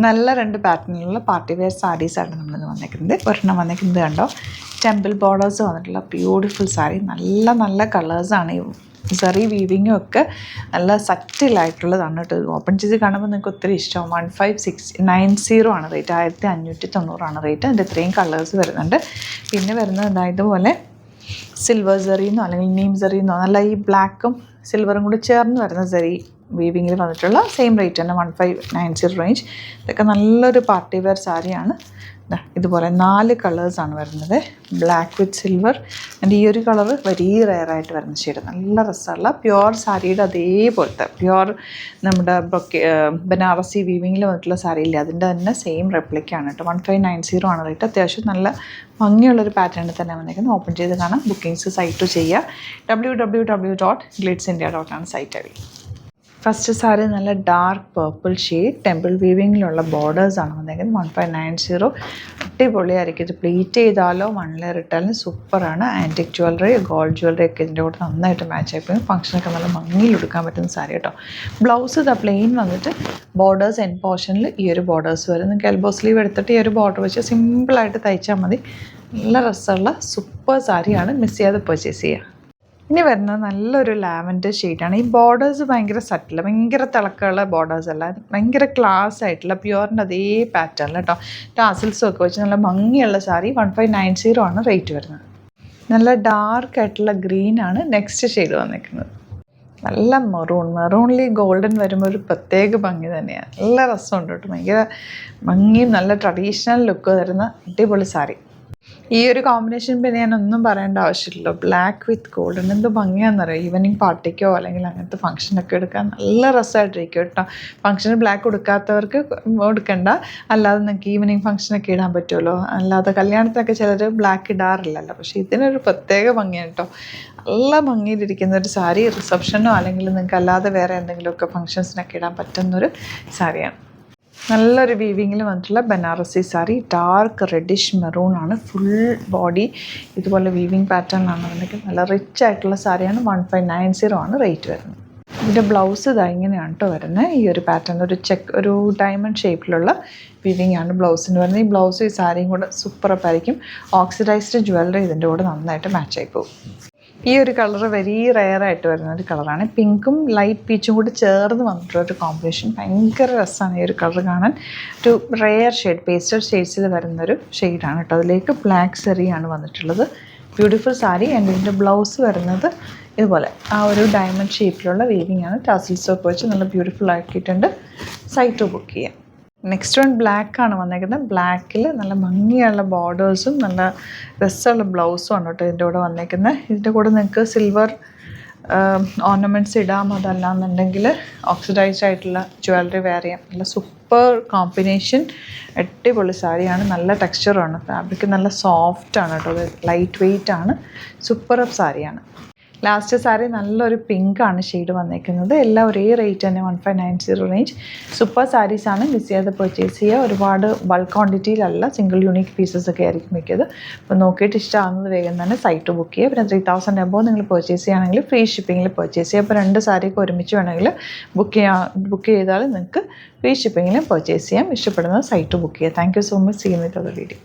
നല്ല 2 പാറ്റേണിലുള്ള party wear സാരീസാണ് നമ്മളിന്ന് വന്നേക്കുന്നത്. ഒരെണ്ണം വന്നേക്കുന്നത് കണ്ടോ, ടെമ്പിൾ ബോർഡേഴ്സ് വന്നിട്ടുള്ള ബ്യൂട്ടിഫുൾ സാരി. നല്ല കളേഴ്സാണ്. ഈ സറി വീവിങ്ങും ഒക്കെ നല്ല സറ്റിലായിട്ടുള്ളതാണ് കേട്ടോ. ഓപ്പൺ ചെയ്ത് കാണുമ്പോൾ നിങ്ങൾക്ക് ഒത്തിരി ഇഷ്ടമാവും. 1590 ആണ് റേറ്റ്, 1590 റേറ്റ്. അതിൻ്റെ ഇത്രയും കളേഴ്സ് വരുന്നുണ്ട്. പിന്നെ വരുന്നത് ഇതുപോലെ സിൽവർ സെറിന്നോ അല്ലെങ്കിൽ നീം സെറിന്നോ, നല്ല ഈ ബ്ലാക്കും സിൽവറും കൂടി ചേർന്ന് വരുന്ന സെറി വീവിങ്ങിൽ വന്നിട്ടുള്ള സെയിം റേറ്റ് തന്നെ, 1590 റേഞ്ച്. ഇതൊക്കെ നല്ലൊരു പാർട്ടി വെയർ സാരിയാണ്. ഇതുപോലെ 4 കളേഴ്സാണ് വരുന്നത്. ബ്ലാക്ക് വിത്ത് സിൽവർ ആൻഡ് ഈ ഒരു കളർ വെരി റെയറായിട്ട് വരുന്ന ഷെയ്ഡ്. നല്ല രസമുള്ള പ്യുവർ സാരിയുടെ അതേപോലത്തെ പ്യുവർ നമ്മുടെ ബനാറസി വീവിങ്ങിൽ വന്നിട്ടുള്ള സാരിയില്ലേ, അതിൻ്റെ തന്നെ സെയിം റെപ്ലിക്കാണ് കേട്ടോ. 1590 ആണ് റേറ്റ്. അത്യാവശ്യം നല്ല ഭംഗിയുള്ളൊരു പാറ്റേണിൽ തന്നെ വന്നേക്കുന്നത്. ഓപ്പൺ ചെയ്ത് കാണാം. ബുക്കിങ്സ് സൈറ്റ് ചെയ്യുക. www.glitzindia.com ആണ് site I D. First sari നല്ല ഡാർക്ക് പേർപ്പിൾ ഷെയ്ഡ് ടെമ്പിൾ വീവിങ്ങിലുള്ള ബോർഡേഴ്സാണ് വന്നേക്കുന്നത്. 1590. അടിപൊളിയായിരിക്കും. ഇത് പ്ലീറ്റ് ചെയ്താലോ 1 ലെയർ ഇട്ടാലും സൂപ്പറാണ്. ആൻറ്റിക് ജ്വല്ലറി, ഗോൾഡ് ജ്വല്ലറി ഒക്കെ ഇതിൻ്റെ കൂടെ നന്നായിട്ട് മാച്ച് ആയിപ്പോയി. ഫംഗ്ഷനൊക്കെ നല്ല ഭംഗിയിൽ എടുക്കാൻ പറ്റുന്ന സാരി കേട്ടോ. ബ്ലൗസ് പ്ലെയിൻ വന്നിട്ട് ബോർഡേഴ്സ് എൻ പോർഷനിൽ ഈ ഒരു ബോർഡേഴ്സ് വരും. നിങ്ങൾക്ക് എൽബോ സ്ലീവ് എടുത്തിട്ട് ഈ ഒരു ബോർഡർ വെച്ച് സിമ്പിളായിട്ട് തയ്ച്ചാൽ മതി. നല്ല രസമുള്ള സൂപ്പർ സാരിയാണ്. മിസ് ചെയ്യാതെ പർച്ചേസ് ചെയ്യുക. ഇനി വരുന്നത് നല്ലൊരു ലാവൻഡർ ഷെയ്ഡാണ്. ഈ ബോർഡേഴ്സ് ഭയങ്കര സറ്റിൽ, ഭയങ്കര തിളക്കമുള്ള ബോർഡേഴ്സ് അല്ല, ഭയങ്കര ക്ലാസ് ആയിട്ടുള്ള പ്യുവറിൻ്റെ അതേ പാറ്റേണിൽ കേട്ടോ. ടാസിൽസും ഒക്കെ വെച്ച് നല്ല ഭംഗിയുള്ള സാരി. 1590 ആണ് റേറ്റ് വരുന്നത്. നല്ല ഡാർക്ക് ആയിട്ടുള്ള ഗ്രീനാണ് നെക്സ്റ്റ് ഷെയ്ഡ് വന്നിരിക്കുന്നത്. നല്ല മെറൂണിൽ ഗോൾഡൻ വരുമ്പോൾ ഒരു പ്രത്യേക ഭംഗി തന്നെയാണ്. നല്ല രസമുണ്ട് കേട്ടോ. ഭയങ്കര ഭംഗിയും നല്ല ട്രഡീഷണൽ ലുക്ക് തരുന്ന അടിപൊളി സാരി. ഈ ഒരു കോമ്പിനേഷൻ പിന്നെ ഞാനൊന്നും പറയേണ്ട ആവശ്യമില്ലല്ലോ. ബ്ലാക്ക് വിത്ത് ഗോൾഡൻ എന്ത് ഭംഗിയാണെന്നറിയാം. ഈവനിങ് പാർട്ടിക്കോ അല്ലെങ്കിൽ അങ്ങനത്തെ ഫംഗ്ഷനൊക്കെ എടുക്കാൻ നല്ല രസമായിട്ടിരിക്കും കേട്ടോ. ഫംഗ്ഷന് ബ്ലാക്ക് കൊടുക്കാത്തവർക്ക് എടുക്കണ്ട, അല്ലാതെ നിങ്ങൾക്ക് ഈവനിങ് ഫംഗ്ഷനൊക്കെ ഇടാൻ പറ്റുമല്ലോ. അല്ലാതെ കല്യാണത്തിനൊക്കെ ചിലർ ബ്ലാക്ക് ഇടാറില്ലല്ലോ, പക്ഷേ ഇതിനൊരു പ്രത്യേക ഭംഗിയാണ് കേട്ടോ. നല്ല ഭംഗിയിലിരിക്കുന്ന ഒരു സാരി. റിസപ്ഷനോ അല്ലെങ്കിൽ നിങ്ങൾക്ക് അല്ലാതെ വേറെ എന്തെങ്കിലുമൊക്കെ ഫംഗ്ഷൻസിനൊക്കെ ഇടാൻ പറ്റുന്നൊരു സാരിയാണ്. നല്ലൊരു വീവിങ്ങിൽ വന്നിട്ടുള്ള Banarasi sari. Dark reddish maroon ആണ്. ഫുൾ ബോഡി ഇതുപോലെ വീവിങ് പാറ്റേണിലാണ് വന്നിട്ട് നല്ല റിച്ച് ആയിട്ടുള്ള സാരിയാണ്. 1590 ആണ് റേറ്റ് വരുന്നത്. ഇതിൻ്റെ ബ്ലൗസ് ഇങ്ങനെയാണ് കേട്ടോ വരുന്നത്. ഈ ഒരു പാറ്റേൺ ഒരു ഡയമണ്ട് ഷേപ്പിലുള്ള വീവിങ് ആണ് ബ്ലൗസിന് വരുന്നത്. ഈ ബ്ലൗസും ഈ സാരിയും കൂടെ സൂപ്പറായിരിക്കും. ഓക്സിഡൈസ്ഡ് ജ്വല്ലറി ഇതിൻ്റെ കൂടെ നന്നായിട്ട് മാച്ചായി പോകും. ഈ ഒരു കളർ വെരി റെയറായിട്ട് വരുന്ന ഒരു കളറാണ്. പിങ്കും ലൈറ്റ് പീച്ചും കൂടി ചേർന്ന് വന്നിട്ടുള്ളൊരു കോമ്പിനേഷൻ. ഭയങ്കര രസമാണ് ഈ ഒരു കളർ കാണാൻ. ഒരു റെയർ ഷെയ്ഡ്, പേസ്റ്റൽ ഷെയ്ഡ്സിൽ വരുന്നൊരു ഷെയ്ഡാണ് കേട്ടോ. അതിലേക്ക് ബ്ലാക്ക് സെറിയാണ് വന്നിട്ടുള്ളത്. ബ്യൂട്ടിഫുൾ സാരി. ആൻഡ് ഇതിൻ്റെ ബ്ലൗസ് വരുന്നത് ഇതുപോലെ ആ ഒരു ഡയമണ്ട് ഷേപ്പിലുള്ള വീവിങ് ആണ്. ടാസിൽസൊക്കെ വെച്ച് നല്ല ബ്യൂട്ടിഫുൾ ആക്കിയിട്ടുണ്ട്. സൈറ്റ് ബുക്ക് ചെയ്യാം. നെക്സ്റ്റ് വൺ ബ്ലാക്കാണ് വന്നേക്കുന്നത്. ബ്ലാക്കിൽ നല്ല ഭംഗിയുള്ള ബോർഡേഴ്സും നല്ല രസമുള്ള ബ്ലൗസും ആണ് കേട്ടോ ഇതിൻ്റെ കൂടെ വന്നേക്കുന്നത്. ഇതിൻ്റെ കൂടെ നിങ്ങൾക്ക് സിൽവർ ഓർണമെൻറ്റ്സ് ഇടാം. അതല്ലാന്നുണ്ടെങ്കിൽ ഓക്സിഡൈസ്ഡ് ആയിട്ടുള്ള ജ്വല്ലറി വെയർ ചെയ്യാം. നല്ല സൂപ്പർ കോമ്പിനേഷൻ. അടിപൊളി സാരിയാണ്. നല്ല ടെക്സ്ചറാണ്. ഫാബ്രിക് നല്ല സോഫ്റ്റാണ് കേട്ടോ. അത് ലൈറ്റ് വെയ്റ്റ് ആണ്. സൂപ്പർ സാരിയാണ്. ലാസ്റ്റ് സാരി നല്ലൊരു പിങ്കാണ് ഷെയ്ഡ് വന്നേക്കുന്നത്. എല്ലാം ഒരേ റേറ്റ് തന്നെ, 1590 റേഞ്ച്. സൂപ്പർ സാരീസാണ്. മിസ് ചെയ്യാതെ പർച്ചേസ് ചെയ്യുക. ഒരുപാട് ബൾക്ക് ക്വാണ്ടിറ്റിയിലല്ല, സിംഗിൾ യൂണിക് പീസസ് ഒക്കെ ആയിരിക്കും മിക്കത്. അപ്പോൾ നോക്കിയിട്ട് ഇഷ്ടമാകുന്നത് വേഗം തന്നെ സൈറ്റ് ബുക്ക് ചെയ്യുക. പിന്നെ 3000 എബോവ് നിങ്ങൾ പർച്ചേസ് ചെയ്യുകയാണെങ്കിൽ ഫ്രീ ഷിപ്പിങ്ങിൽ പർച്ചേസ് ചെയ്യുക. അപ്പോൾ 2 സാരിയൊക്കെ ഒരുമിച്ച് വേണമെങ്കിൽ ബുക്ക് ചെയ്താൽ നിങ്ങൾക്ക് ഫ്രീ ഷിപ്പിങ്ങിലും പർച്ചേസ് ചെയ്യാം. ഇഷ്ടപ്പെടുന്നത് സൈറ്റ് ബുക്ക് ചെയ്യുക. Thank you so much. See you with other video.